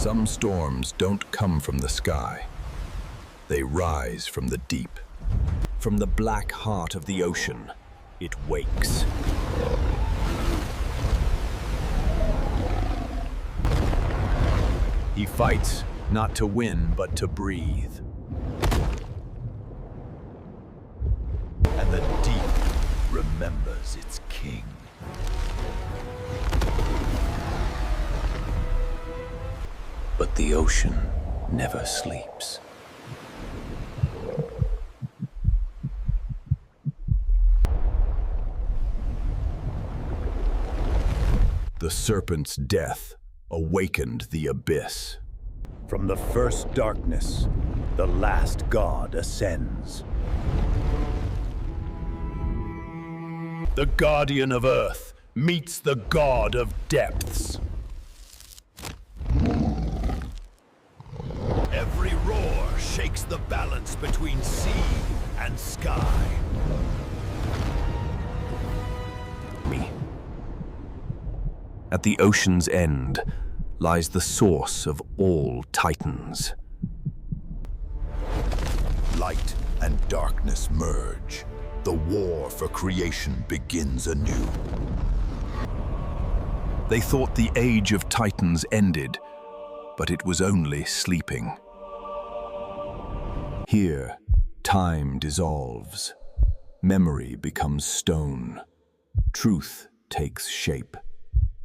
Some storms don't come from the sky. They rise from the deep. From the black heart of the ocean, it wakes. He fights not to win, but to breathe. And the deep remembers its king. But the ocean never sleeps. The serpent's death awakened the abyss. From the first darkness, the last god ascends. The guardian of Earth meets the god of depths. Every roar shakes the balance between sea and sky. At the ocean's end lies the source of all titans. Light and darkness merge. The war for creation begins anew. They thought the age of titans ended, but it was only sleeping. Here, time dissolves. Memory becomes stone. Truth takes shape.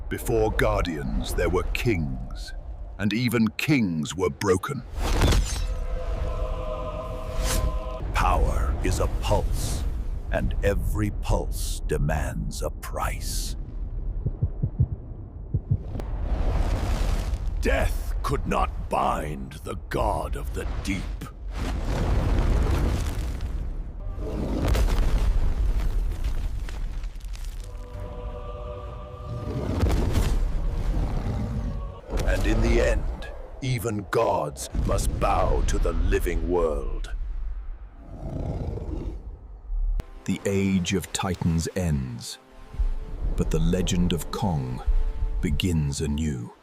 Before guardians, there were kings, and even kings were broken. Power is a pulse, and every pulse demands a price. Death could not bind the god of the deep. And in the end, even gods must bow to the living world. The age of titans ends, but the legend of Kong begins anew.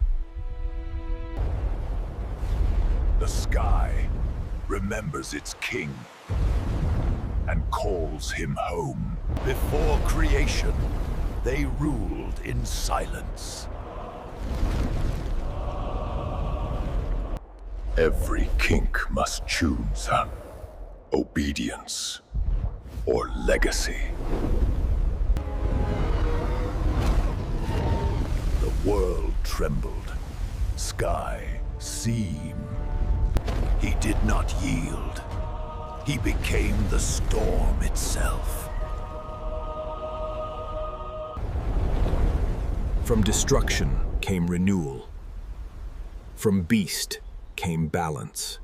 The sky remembers its king and calls him home. Before creation, they ruled in silence. Every kink must choose obedience or legacy. The world trembled, sky seemed. He did not yield. He became the storm itself. From destruction came renewal. From beast came balance.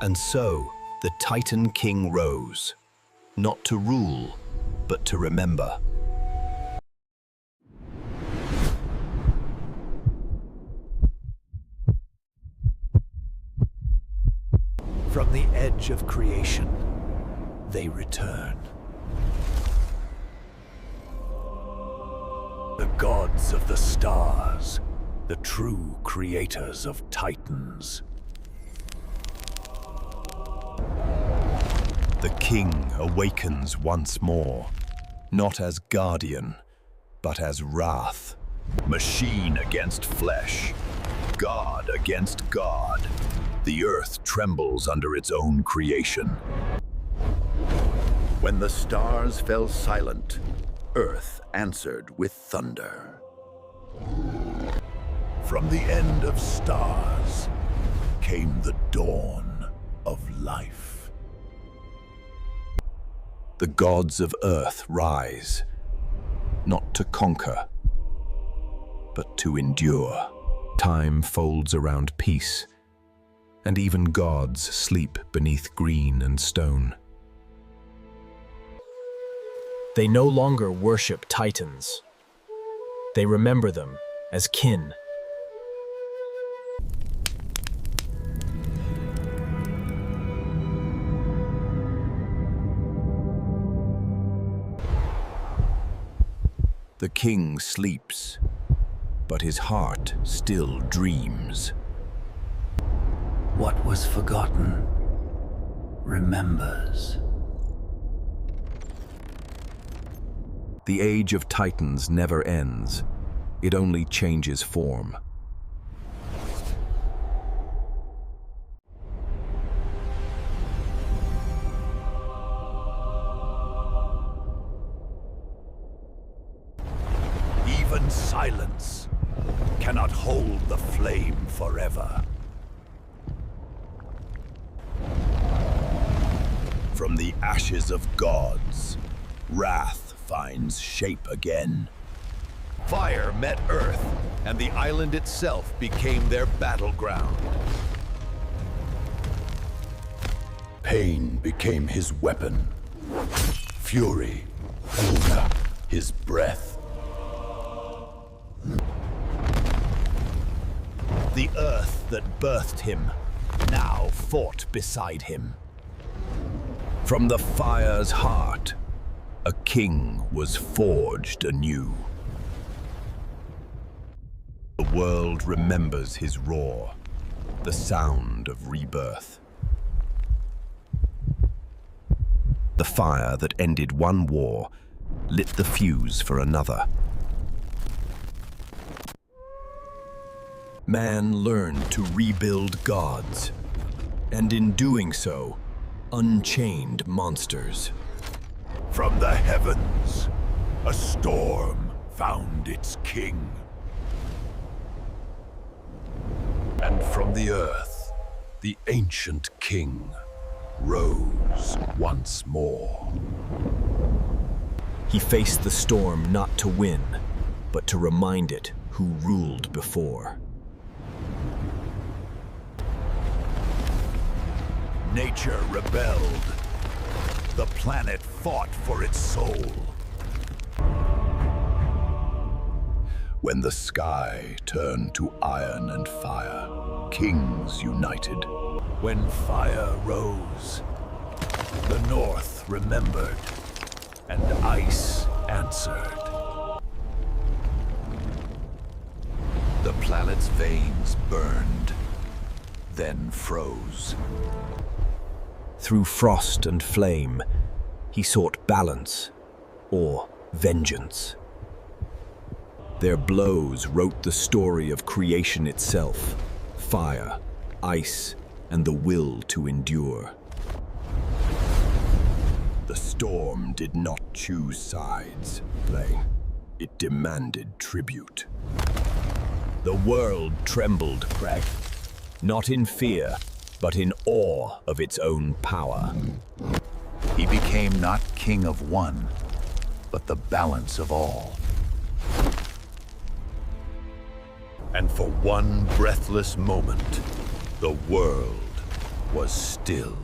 And so, the Titan King rose, not to rule, but to remember. From the edge of creation, they return. The gods of the stars, the true creators of titans. The king awakens once more, not as guardian, but as wrath. Machine against flesh, God against God. The earth trembles under its own creation. When the stars fell silent, earth answered with thunder. From the end of stars came the dawn of life. The gods of Earth rise, not to conquer, but to endure. Time folds around peace, and even gods sleep beneath green and stone. They no longer worship titans. They remember them as kin. The king sleeps, but his heart still dreams. What was forgotten remembers. The age of Titans never ends. It only changes form. Even silence cannot hold the flame forever. From the ashes of gods, wrath finds shape again. Fire met Earth, and the island itself became their battleground. Pain became his weapon. Fury, anger, his breath. The earth that birthed him now fought beside him. From the fire's heart, a king was forged anew. The world remembers his roar, the sound of rebirth. The fire that ended one war lit the fuse for another. Man learned to rebuild gods, and in doing so, unchained monsters. From the heavens, a storm found its king. And from the earth, the ancient king rose once more. He faced the storm not to win, but to remind it who ruled before. Nature rebelled. The planet fought for its soul. When the sky turned to iron and fire, kings united. When fire rose, the north remembered, and ice answered. The planet's veins burned, then froze. Through frost and flame, he sought balance or vengeance. Their blows wrote the story of creation itself, fire, ice, and the will to endure. The storm did not choose sides, Blaine. It demanded tribute. The world trembled, Craig, not in fear, but in awe of its own power. He became not king of one, but the balance of all. And for one breathless moment, the world was still.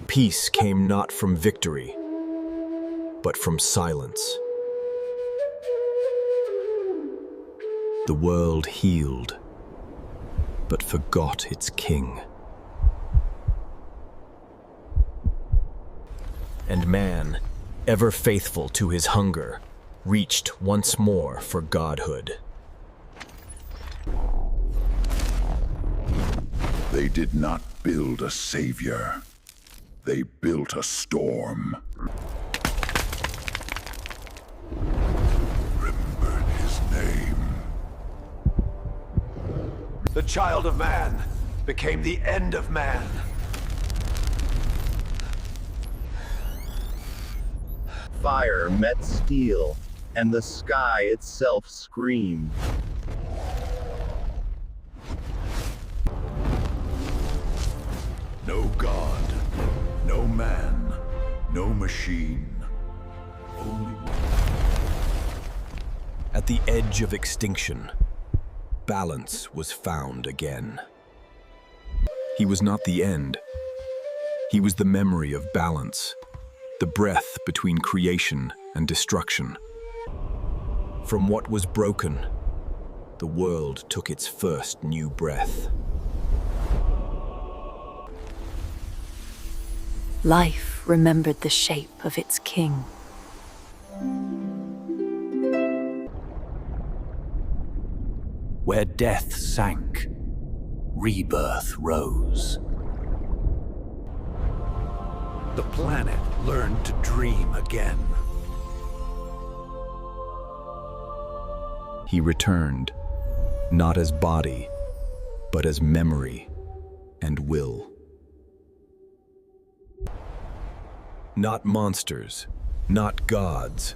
Peace came not from victory, but from silence. The world healed, but forgot its king. And man, ever faithful to his hunger, reached once more for godhood. They did not build a savior. They built a storm. Remembered his name. The child of man became the end of man. Fire met steel, and the sky itself screamed. No god, no man, no machine. Only At the edge of extinction, balance was found again. He was not the end. He was the memory of balance, the breath between creation and destruction. From what was broken, the world took its first new breath. Life remembered the shape of its king. Where death sank, rebirth rose. The planet learned to dream again. He returned, not as body, but as memory and will. Not monsters, not gods,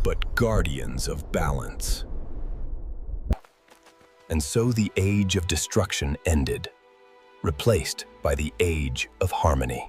but guardians of balance. And so the age of destruction ended, replaced by the age of harmony.